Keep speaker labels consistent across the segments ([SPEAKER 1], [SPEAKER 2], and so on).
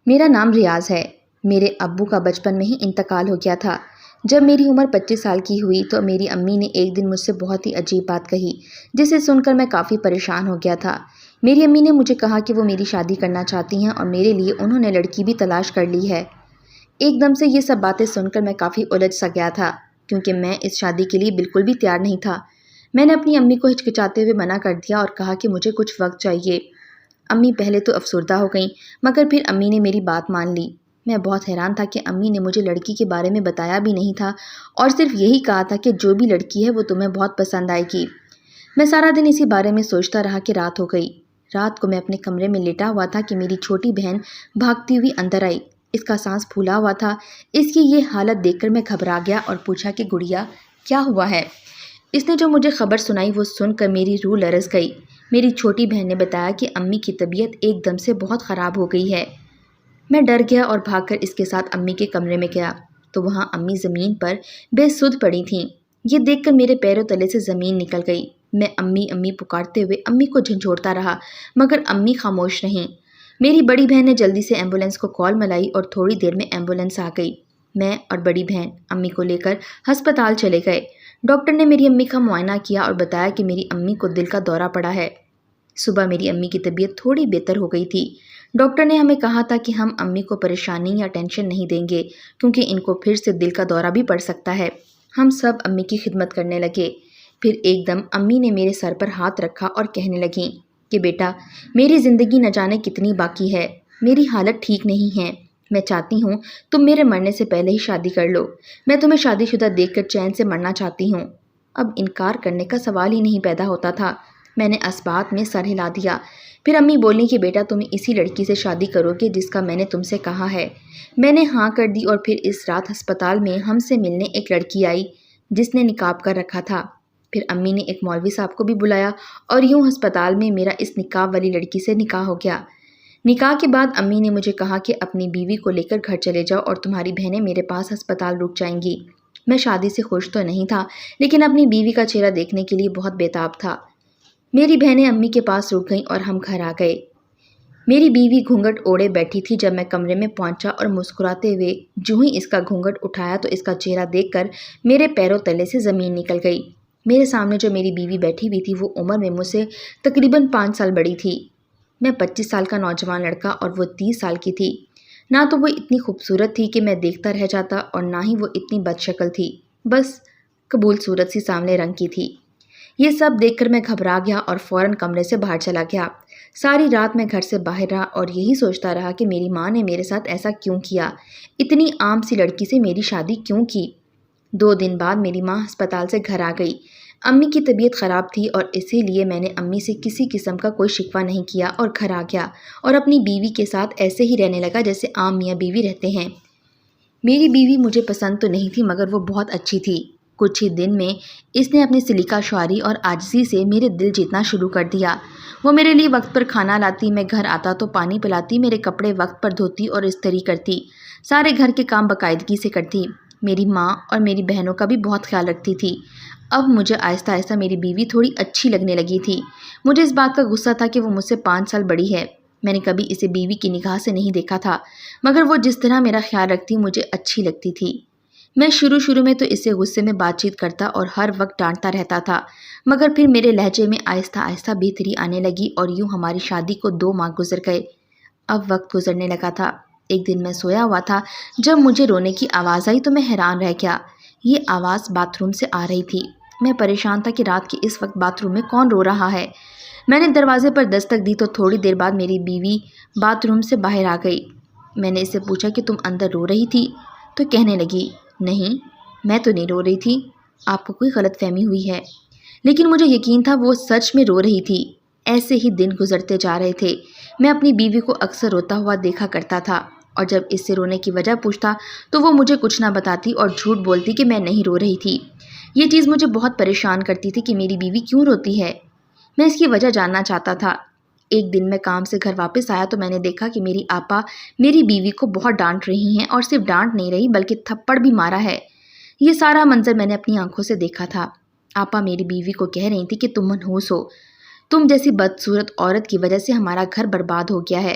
[SPEAKER 1] میرا نام ریاض ہے۔ میرے ابو کا بچپن میں ہی انتقال ہو گیا تھا۔ جب میری عمر 25 سال کی ہوئی تو میری امی نے ایک دن مجھ سے بہت ہی عجیب بات کہی، جسے سن کر میں کافی پریشان ہو گیا تھا۔ میری امی نے مجھے کہا کہ وہ میری شادی کرنا چاہتی ہیں اور میرے لیے انہوں نے لڑکی بھی تلاش کر لی ہے۔ ایک دم سے یہ سب باتیں سن کر میں کافی الجھ سا گیا تھا، کیونکہ میں اس شادی کے لیے بالکل بھی تیار نہیں تھا۔ میں نے اپنی امی کو ہچکچاتے ہوئے منع کر دیا اور کہا کہ مجھے کچھ وقت چاہیے۔ امی پہلے تو افسردہ ہو گئیں، مگر پھر امی نے میری بات مان لی۔ میں بہت حیران تھا کہ امی نے مجھے لڑکی کے بارے میں بتایا بھی نہیں تھا اور صرف یہی کہا تھا کہ جو بھی لڑکی ہے وہ تمہیں بہت پسند آئے گی۔ میں سارا دن اسی بارے میں سوچتا رہا کہ رات ہو گئی۔ رات کو میں اپنے کمرے میں لیٹا ہوا تھا کہ میری چھوٹی بہن بھاگتی ہوئی اندر آئی۔ اس کا سانس پھولا ہوا تھا۔ اس کی یہ حالت دیکھ کر میں گھبرا گیا اور پوچھا کہ گڑیا کیا ہوا ہے؟ اس نے جو مجھے خبر سنائی وہ سن کر میری روح لرز گئی۔ میری چھوٹی بہن نے بتایا کہ امی کی طبیعت ایک دم سے بہت خراب ہو گئی ہے۔ میں ڈر گیا اور بھاگ کر اس کے ساتھ امی کے کمرے میں گیا تو وہاں امی زمین پر بے سدھ پڑی تھیں۔ یہ دیکھ کر میرے پیروں تلے سے زمین نکل گئی۔ میں امی امی پکارتے ہوئے امی کو جھنجھوڑتا رہا، مگر امی خاموش رہیں۔ میری بڑی بہن نے جلدی سے ایمبولینس کو کال ملائی اور تھوڑی دیر میں ایمبولینس آ گئی۔ میں اور بڑی بہن امی کو لے کر ہسپتال چلے گئے۔ ڈاکٹر نے میری امی کا معائنہ کیا اور بتایا کہ میری امی کو دل کا دورہ پڑا ہے۔ صبح میری امی کی طبیعت تھوڑی بہتر ہو گئی تھی۔ ڈاکٹر نے ہمیں کہا تھا کہ ہم امی کو پریشانی یا ٹینشن نہیں دیں گے، کیونکہ ان کو پھر سے دل کا دورہ بھی پڑ سکتا ہے۔ ہم سب امی کی خدمت کرنے لگے۔ پھر ایک دم امی نے میرے سر پر ہاتھ رکھا اور کہنے لگیں کہ بیٹا، میری زندگی نہ جانے کتنی باقی ہے، میری حالت ٹھیک نہیں ہے، میں چاہتی ہوں تم میرے مرنے سے پہلے ہی شادی کر لو۔ میں تمہیں شادی شدہ دیکھ کر چین سے مرنا چاہتی ہوں۔ اب انکار کرنے کا سوال ہی نہیں پیدا ہوتا تھا۔ میں نے اسبات میں سر ہلا دیا۔ پھر امی بولیں کہ بیٹا تم اسی لڑکی سے شادی کرو گے جس کا میں نے تم سے کہا ہے۔ میں نے ہاں کر دی اور پھر اس رات ہسپتال میں ہم سے ملنے ایک لڑکی آئی جس نے نقاب کر رکھا تھا۔ پھر امی نے ایک مولوی صاحب کو بھی بلایا اور یوں ہسپتال میں میرا اس نقاب والی لڑکی سے نکاح ہو گیا۔ نکاح کے بعد امی نے مجھے کہا کہ اپنی بیوی کو لے کر گھر چلے جاؤ اور تمہاری بہنیں میرے پاس ہسپتال رک جائیں گی۔ میں شادی سے خوش تو نہیں تھا، لیکن اپنی بیوی کا چہرہ دیکھنے کے لیے بہت بےتاب تھا۔ میری بہنیں امی کے پاس رک گئیں اور ہم گھر آ گئے۔ میری بیوی گھونگھٹ اوڑے بیٹھی تھی جب میں کمرے میں پہنچا اور مسکراتے ہوئے جو ہی اس کا گھونگھٹ اٹھایا تو اس کا چہرہ دیکھ کر میرے پیروں تلے سے زمین نکل گئی۔ میرے سامنے جو میری بیوی بیٹھی ہوئی تھی وہ عمر میں مجھ سے تقریباً 5 سال بڑی تھی۔ میں 25 سال کا نوجوان لڑکا اور وہ 30 سال کی تھی۔ نہ تو وہ اتنی خوبصورت تھی کہ میں دیکھتا رہ جاتا اور نہ ہی وہ اتنی بد شکل تھی، بس قبول صورت سی سانولے رنگ کی تھی۔ یہ سب دیکھ کر میں گھبرا گیا اور فوراً کمرے سے باہر چلا گیا۔ ساری رات میں گھر سے باہر رہا اور یہی سوچتا رہا کہ میری ماں نے میرے ساتھ ایسا کیوں کیا، اتنی عام سی لڑکی سے میری شادی کیوں کی۔ 2 دن بعد میری ماں ہسپتال سے گھر آ گئی۔ امی کی طبیعت خراب تھی اور اسی لیے میں نے امی سے کسی قسم کا کوئی شکوہ نہیں کیا اور گھر آ گیا اور اپنی بیوی کے ساتھ ایسے ہی رہنے لگا جیسے عام میاں بیوی رہتے ہیں۔ میری بیوی مجھے پسند تو نہیں تھی مگر وہ بہت اچھی تھی۔ کچھ ہی دن میں اس نے اپنی سلیقہ شعاری اور عاجزی سے میرے دل جیتنا شروع کر دیا۔ وہ میرے لیے وقت پر کھانا لاتی، میں گھر آتا تو پانی پلاتی، میرے کپڑے وقت پر دھوتی اور استری کرتی، سارے گھر کے کام باقاعدگی سے کرتی، میری ماں اور میری بہنوں کا بھی بہت خیال رکھتی تھی۔ اب مجھے آہستہ آہستہ میری بیوی تھوڑی اچھی لگنے لگی تھی۔ مجھے اس بات کا غصہ تھا کہ وہ مجھ سے 5 سال بڑی ہے۔ میں نے کبھی اسے بیوی کی نگاہ سے نہیں دیکھا تھا، مگر وہ جس طرح میرا خیال رکھتی مجھے اچھی لگتی تھی۔ میں شروع میں تو اس سے غصے میں بات چیت کرتا اور ہر وقت ڈانٹتا رہتا تھا، مگر پھر میرے لہجے میں آہستہ آہستہ بہتری آنے لگی اور یوں ہماری شادی کو 2 ماہ گزر گئے۔ اب وقت گزرنے لگا تھا۔ ایک دن میں سویا ہوا تھا، جب مجھے رونے کی آواز آئی تو میں حیران رہ گیا۔ یہ آواز باتھ روم سے آ رہی تھی۔ میں پریشان تھا کہ رات کے اس وقت باتھ روم میں کون رو رہا ہے۔ میں نے دروازے پر دستک دی تو تھوڑی دیر بعد میری بیوی باتھ روم سے باہر آ گئی۔ میں نے اس سے پوچھا کہ تم اندر رو رہی تھی؟ تو کہنے لگی نہیں، میں تو نہیں رو رہی تھی، آپ کو کوئی غلط فہمی ہوئی ہے۔ لیکن مجھے یقین تھا وہ سچ میں رو رہی تھی۔ ایسے ہی دن گزرتے جا رہے تھے۔ میں اپنی بیوی کو اکثر روتا ہوا دیکھا کرتا تھا اور جب اس سے رونے کی وجہ پوچھتا تو وہ مجھے کچھ نہ بتاتی اور جھوٹ بولتی کہ میں نہیں رو رہی تھی۔ یہ چیز مجھے بہت پریشان کرتی تھی کہ میری بیوی کیوں روتی ہے۔ میں اس کی وجہ جاننا چاہتا تھا۔ ایک دن میں کام سے گھر واپس آیا تو میں نے دیکھا کہ میری آپا میری بیوی کو بہت ڈانٹ رہی ہیں اور صرف ڈانٹ نہیں رہی بلکہ تھپڑ بھی مارا ہے۔ یہ سارا منظر میں نے اپنی آنکھوں سے دیکھا تھا۔ آپا میری بیوی کو کہہ رہی تھی کہ تم منحوس ہو، تم جیسی بدصورت عورت کی وجہ سے ہمارا گھر برباد ہو گیا ہے۔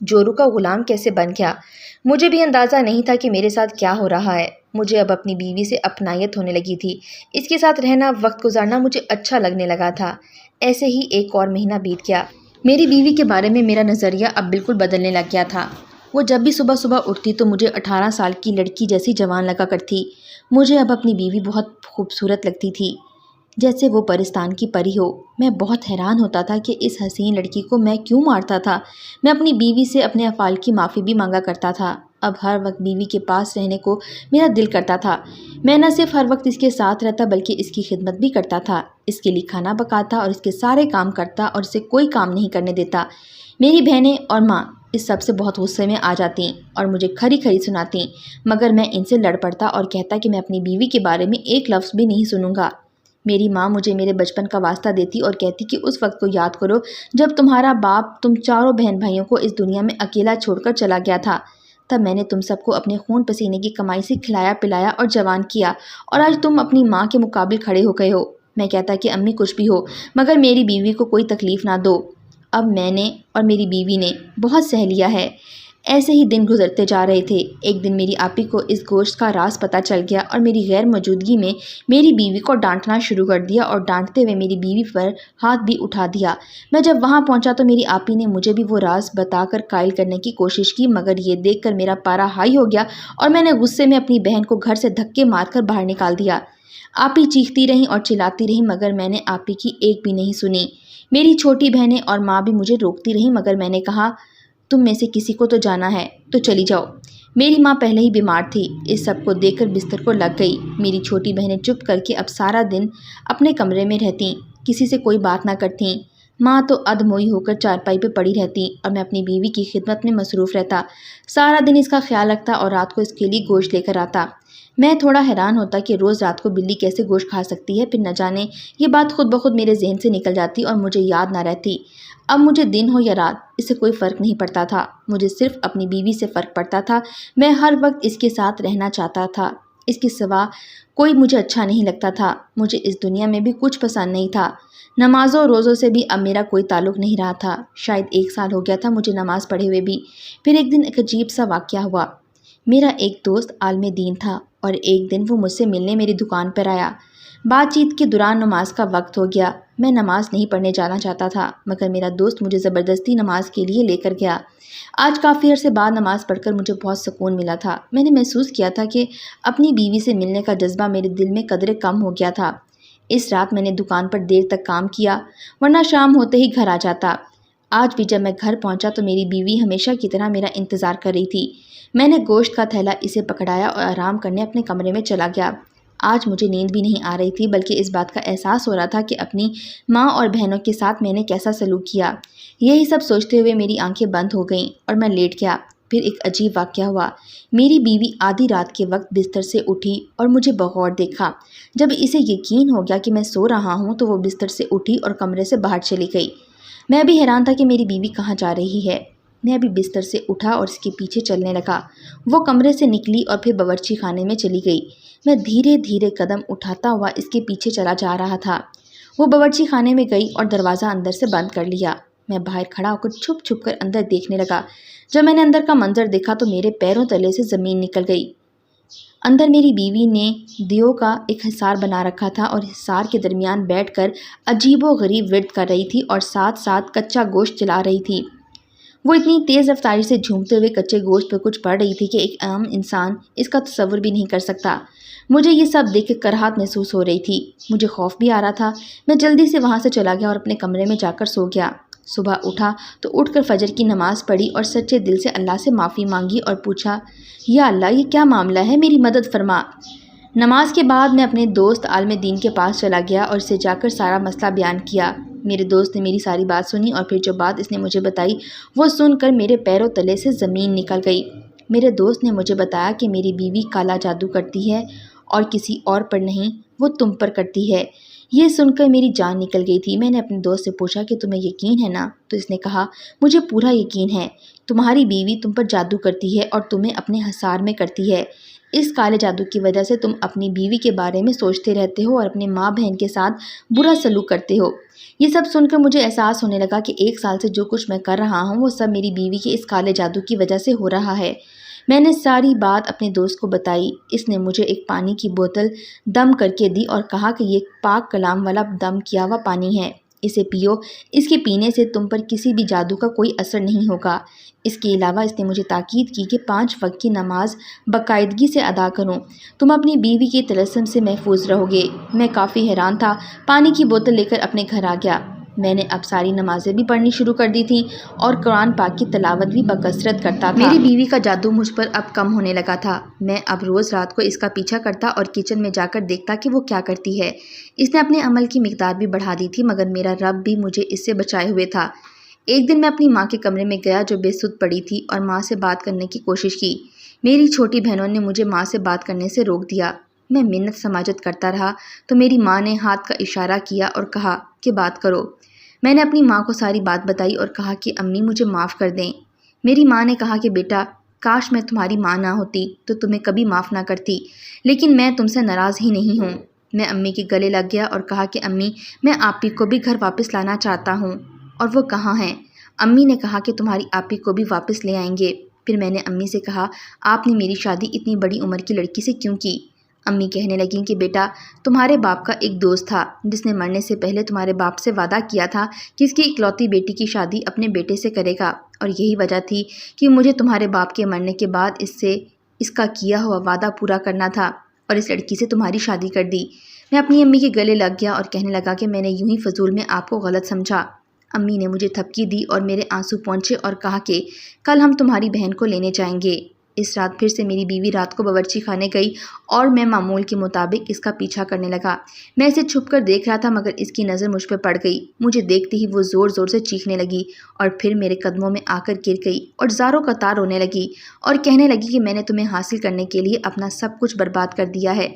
[SPEAKER 1] جورو کا غلام کیسے بن گیا؟ مجھے بھی اندازہ نہیں تھا کہ میرے ساتھ کیا ہو رہا ہے۔ مجھے اب اپنی بیوی سے اپنائیت ہونے لگی تھی۔ اس کے ساتھ رہنا، وقت گزارنا مجھے اچھا لگنے لگا تھا۔ ایسے ہی ایک اور مہینہ بیت گیا۔ میری بیوی کے بارے میں میرا نظریہ اب بالکل بدلنے لگ گیا تھا۔ وہ جب بھی صبح صبح اٹھتی تو مجھے 18 سال کی لڑکی جیسی جوان لگا کرتی۔ مجھے اب اپنی بیوی بہت خوبصورت لگتی تھی، جیسے وہ پرستان کی پری ہو۔ میں بہت حیران ہوتا تھا کہ اس حسین لڑکی کو میں کیوں مارتا تھا۔ میں اپنی بیوی سے اپنے افعال کی معافی بھی مانگا کرتا تھا۔ اب ہر وقت بیوی کے پاس رہنے کو میرا دل کرتا تھا۔ میں نہ صرف ہر وقت اس کے ساتھ رہتا بلکہ اس کی خدمت بھی کرتا تھا۔ اس کے لیے کھانا پکاتا اور اس کے سارے کام کرتا اور اسے کوئی کام نہیں کرنے دیتا۔ میری بہنیں اور ماں اس سب سے بہت غصے میں آ جاتی اور مجھے کھری کھری سناتی، مگر میں ان سے لڑ پڑتا اور کہتا کہ میں اپنی بیوی کے بارے میں ایک لفظ بھی نہیں سنوں گا۔ میری ماں مجھے میرے بچپن کا واسطہ دیتی اور کہتی کہ اس وقت کو یاد کرو جب تمہارا باپ تم چاروں بہن بھائیوں کو اس دنیا میں اکیلا چھوڑ کر چلا گیا تھا۔ تب میں نے تم سب کو اپنے خون پسینے کی کمائی سے کھلایا پلایا اور جوان کیا، اور آج تم اپنی ماں کے مقابل کھڑے ہو گئے ہو۔ میں کہتا کہ امی کچھ بھی ہو مگر میری بیوی کو کوئی تکلیف نہ دو۔ اب میں نے اور میری بیوی نے بہت سہ لیا ہے۔ ایسے ہی دن گزرتے جا رہے تھے۔ ایک دن میری آپی کو اس گوشت کا راز پتہ چل گیا اور میری غیر موجودگی میں میری بیوی کو ڈانٹنا شروع کر دیا اور ڈانٹتے ہوئے میری بیوی پر ہاتھ بھی اٹھا دیا۔ میں جب وہاں پہنچا تو میری آپی نے مجھے بھی وہ راز بتا کر قائل کرنے کی کوشش کی، مگر یہ دیکھ کر میرا پارا ہائی ہو گیا اور میں نے غصے میں اپنی بہن کو گھر سے دھکے مار کر باہر نکال دیا۔ آپی چیختی رہیں اور چلاتی رہیں مگر میں نے آپی کی ایک بھی نہیں سنی۔ میری چھوٹی بہنیں اور ماں بھی مجھے روکتی رہیں مگر میں نے کہا تم میں سے کسی کو تو جانا ہے تو چلی جاؤ۔ میری ماں پہلے ہی بیمار تھی۔ اس سب کو دیکھ کر بستر کو لگ گئی۔ میری چھوٹی بہنیں چپ کر کے اب سارا دن اپنے کمرے میں رہتیں، کسی سے کوئی بات نہ کرتیں۔ ماں تو ادموئی ہو کر چارپائی پہ پڑی رہتی اور میں اپنی بیوی کی خدمت میں مصروف رہتا، سارا دن اس کا خیال رکھتا اور رات کو اس کے لیے گوشت لے کر آتا۔ میں تھوڑا حیران ہوتا کہ روز رات کو بلی کیسے گوشت کھا سکتی ہے، پھر نہ جانے یہ بات خود بخود میرے ذہن سے نکل جاتی اور مجھے یاد نہ رہتی۔ اب مجھے دن ہو یا رات اس سے کوئی فرق نہیں پڑتا تھا، مجھے صرف اپنی بیوی سے فرق پڑتا تھا۔ میں ہر وقت اس کے ساتھ رہنا چاہتا تھا، اس کے سوا کوئی مجھے اچھا نہیں لگتا تھا۔ مجھے اس دنیا میں بھی کچھ پسند نہیں تھا۔ نمازوں روزوں سے بھی اب میرا کوئی تعلق نہیں رہا تھا۔ شاید 1 سال ہو گیا تھا مجھے نماز پڑھے ہوئے بھی۔ پھر ایک دن ایک عجیب سا واقعہ ہوا۔ میرا ایک دوست عالم دین تھا اور ایک دن وہ مجھ سے ملنے میری دکان پر آیا۔ بات چیت کے دوران نماز کا وقت ہو گیا۔ میں نماز نہیں پڑھنے جانا چاہتا تھا مگر میرا دوست مجھے زبردستی نماز کے لیے لے کر گیا۔ آج کافی عرصے بعد نماز پڑھ کر مجھے بہت سکون ملا تھا۔ میں نے محسوس کیا تھا کہ اپنی بیوی سے ملنے کا جذبہ میرے دل میں قدرے کم ہو گیا تھا۔ اس رات میں نے دکان پر دیر تک کام کیا ورنہ شام ہوتے ہی گھر آ جاتا۔ آج بھی جب میں گھر پہنچا تو میری بیوی ہمیشہ کی طرح میرا انتظار کر رہی تھی۔ میں نے گوشت کا تھیلا اسے پکڑایا اور آرام کرنے اپنے کمرے میں چلا گیا۔ آج مجھے نیند بھی نہیں آ رہی تھی بلکہ اس بات کا احساس ہو رہا تھا کہ اپنی ماں اور بہنوں کے ساتھ میں نے کیسا سلوک کیا۔ یہی سب سوچتے ہوئے میری آنکھیں بند ہو گئیں اور میں لیٹ گیا۔ پھر ایک عجیب واقعہ ہوا۔ میری بیوی آدھی رات کے وقت بستر سے اٹھی اور مجھے بغور دیکھا۔ جب اسے یقین ہو گیا کہ میں سو رہا ہوں تو وہ بستر سے اٹھی اور کمرے سے باہر چلی گئی۔ میں بھی حیران تھا کہ میری بیوی کہاں جا رہی ہے۔ میں ابھی بستر سے اٹھا اور اس کے پیچھے چلنے لگا۔ وہ کمرے سے نکلی اور پھر باورچی خانے میں چلی گئی۔ میں دھیرے دھیرے قدم اٹھاتا ہوا اس کے پیچھے چلا جا رہا تھا۔ وہ باورچی خانے میں گئی اور دروازہ اندر سے بند کر لیا۔ میں باہر کھڑا ہو کر چھپ چھپ کر اندر دیکھنے لگا۔ جب میں نے اندر کا منظر دیکھا تو میرے پیروں تلے سے زمین نکل گئی۔ اندر میری بیوی نے دیو کا ایک حصار بنا رکھا تھا اور حصار کے درمیان بیٹھ کر عجیب و غریب ورد کر رہی تھی اور ساتھ ساتھ کچا گوشت چلا رہی تھی۔ وہ اتنی تیز رفتاری سے جھومتے ہوئے کچے گوشت پہ کچھ پڑھ رہی تھی کہ ایک عام انسان اس کا تصور بھی نہیں کر سکتا۔ مجھے یہ سب دیکھ کر کراہت محسوس ہو رہی تھی۔ مجھے خوف بھی آ رہا تھا۔ میں جلدی سے وہاں سے چلا گیا اور اپنے کمرے میں جا کر سو گیا۔ صبح اٹھا تو اٹھ کر فجر کی نماز پڑھی اور سچے دل سے اللہ سے معافی مانگی اور پوچھا یا اللہ یہ کیا معاملہ ہے، میری مدد فرما۔ نماز کے بعد میں اپنے دوست عالم دین کے پاس چلا گیا اور اسے جا کر سارا مسئلہ بیان کیا۔ میرے دوست نے میری ساری بات سنی اور پھر جو بات اس نے مجھے بتائی وہ سن کر میرے پیروں تلے سے زمین نکل گئی۔ میرے دوست نے مجھے بتایا کہ میری بیوی کالا جادو کرتی ہے اور کسی اور پر نہیں، وہ تم پر کرتی ہے۔ یہ سن کر میری جان نکل گئی تھی۔ میں نے اپنے دوست سے پوچھا کہ تمہیں یقین ہے نا؟ تو اس نے کہا مجھے پورا یقین ہے، تمہاری بیوی تم پر جادو کرتی ہے اور تمہیں اپنے حصار میں کرتی ہے۔ اس کالے جادو کی وجہ سے تم اپنی بیوی کے بارے میں سوچتے رہتے ہو اور اپنے ماں بہن کے ساتھ برا سلوک کرتے ہو۔ یہ سب سن کر مجھے احساس ہونے لگا کہ 1 سال سے جو کچھ میں کر رہا ہوں وہ سب میری بیوی کے اس کالے جادو کی وجہ سے ہو رہا ہے۔ میں نے ساری بات اپنے دوست کو بتائی۔ اس نے مجھے ایک پانی کی بوتل دم کر کے دی اور کہا کہ یہ پاک کلام والا دم کیا ہوا پانی ہے، اسے پیو، اس کے پینے سے تم پر کسی بھی جادو کا کوئی اثر نہیں ہوگا۔ اس کے علاوہ اس نے مجھے تاکید کی کہ 5 وقت کی نماز باقاعدگی سے ادا کروں، تم اپنی بیوی کے طلسم سے محفوظ رہو گے۔ میں کافی حیران تھا، پانی کی بوتل لے کر اپنے گھر آ گیا۔ میں نے اب ساری نمازیں بھی پڑھنی شروع کر دی تھیں اور قرآن پاک کی تلاوت بھی بکثرت کرتا تھا۔ میری بیوی کا جادو مجھ پر اب کم ہونے لگا تھا۔ میں اب روز رات کو اس کا پیچھا کرتا اور کچن میں جا کر دیکھتا کہ وہ کیا کرتی ہے۔ اس نے اپنے عمل کی مقدار بھی بڑھا دی تھی، مگر میرا رب بھی مجھے اس سے بچائے ہوئے تھا۔ ایک دن میں اپنی ماں کے کمرے میں گیا جو بے سدھ پڑی تھی اور ماں سے بات کرنے کی کوشش کی۔ میری چھوٹی بہنوں نے مجھے ماں سے بات کرنے سے روک دیا۔ میں منت سماجت کرتا رہا تو میری ماں نے ہاتھ کا اشارہ کیا اور کہا کہ بات کرو۔ میں نے اپنی ماں کو ساری بات بتائی اور کہا کہ امی مجھے معاف کر دیں۔ میری ماں نے کہا کہ بیٹا، کاش میں تمہاری ماں نہ ہوتی تو تمہیں کبھی معاف نہ کرتی، لیکن میں تم سے ناراض ہی نہیں ہوں۔ میں امی کے گلے لگ گیا اور کہا کہ امی، میں آپی کو بھی گھر واپس لانا چاہتا ہوں۔ اور وہ کہاں ہیں؟ امی نے کہا کہ تمہاری آپی کو بھی واپس لے آئیں گے۔ پھر میں نے امی سے کہا، آپ نے میری شادی اتنی بڑی عمر کی لڑکی سے کیوں کی؟ امی کہنے لگیں کہ بیٹا، تمہارے باپ کا ایک دوست تھا جس نے مرنے سے پہلے تمہارے باپ سے وعدہ کیا تھا کہ اس کی اکلوتی بیٹی کی شادی اپنے بیٹے سے کرے گا، اور یہی وجہ تھی کہ مجھے تمہارے باپ کے مرنے کے بعد اس کا کیا ہوا وعدہ پورا کرنا تھا اور اس لڑکی سے تمہاری شادی کر دی۔ میں اپنی امی کے گلے لگ گیا اور کہنے لگا کہ میں نے یوں ہی فضول میں آپ کو غلط سمجھا۔ امی نے مجھے تھپکی دی اور میرے آنسو پونچھے اور کہا کہ کل ہم تمہاری بہن کو لینے جائیں گے۔ اس رات پھر سے میری بیوی رات کو باورچی خانے گئی اور میں معمول کے مطابق اس کا پیچھا کرنے لگا۔ میں اسے چھپ کر دیکھ رہا تھا مگر اس کی نظر مجھ پہ پڑ گئی۔ مجھے دیکھتے ہی وہ زور زور سے چیخنے لگی اور پھر میرے قدموں میں آ کر گر گئی اور زاروں قطار رونے لگی اور کہنے لگی کہ میں نے تمہیں حاصل کرنے کے لیے اپنا سب کچھ برباد کر دیا ہے۔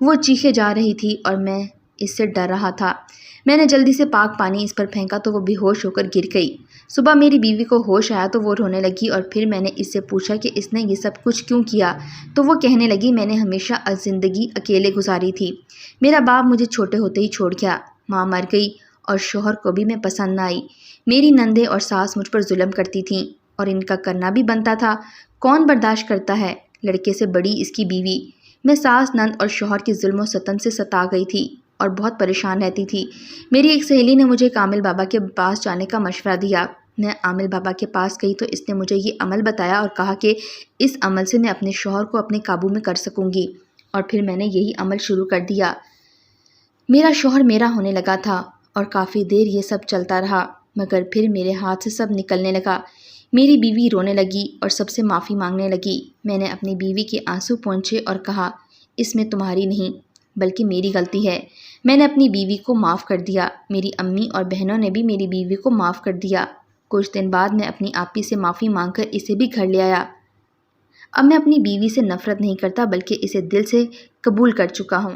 [SPEAKER 1] وہ چیخے جا رہی تھی اور میں اس سے ڈر رہا تھا۔ میں نے جلدی سے پاک پانی اس پر پھینکا تو وہ بے ہوش ہو کر گر گئی۔ صبح میری بیوی کو ہوش آیا تو وہ رونے لگی اور پھر میں نے اس سے پوچھا کہ اس نے یہ سب کچھ کیوں کیا تو وہ کہنے لگی، میں نے ہمیشہ زندگی اکیلے گزاری تھی۔ میرا باپ مجھے چھوٹے ہوتے ہی چھوڑ گیا، ماں مر گئی اور شوہر کو بھی میں پسند نہ آئی۔ میری نندیں اور ساس مجھ پر ظلم کرتی تھیں اور ان کا کرنا بھی بنتا تھا۔ کون برداشت کرتا ہے؟ لڑکے سے بڑی اس کی بیوی۔ میں ساس، نند اور شوہر کے ظلم و ستم سے ستا گئی تھی اور بہت پریشان رہتی تھی۔ میری ایک سہیلی نے مجھے کامل بابا کے پاس جانے کا مشورہ دیا۔ میں عامل بابا کے پاس گئی تو اس نے مجھے یہ عمل بتایا اور کہا کہ اس عمل سے میں اپنے شوہر کو اپنے قابو میں کر سکوں گی، اور پھر میں نے یہی عمل شروع کر دیا۔ میرا شوہر میرا ہونے لگا تھا اور کافی دیر یہ سب چلتا رہا، مگر پھر میرے ہاتھ سے سب نکلنے لگا۔ میری بیوی رونے لگی اور سب سے معافی مانگنے لگی۔ میں نے اپنی بیوی کے آنسو پونچھے اور کہا، اس میں تمہاری نہیں بلکہ میری غلطی ہے۔ میں نے اپنی بیوی کو معاف کر دیا۔ میری امی اور بہنوں نے بھی میری بیوی کو معاف کر دیا۔ کچھ دن بعد میں اپنی آپی سے معافی مانگ کر اسے بھی گھر لے آیا۔ اب میں اپنی بیوی سے نفرت نہیں کرتا بلکہ اسے دل سے قبول کر چکا ہوں۔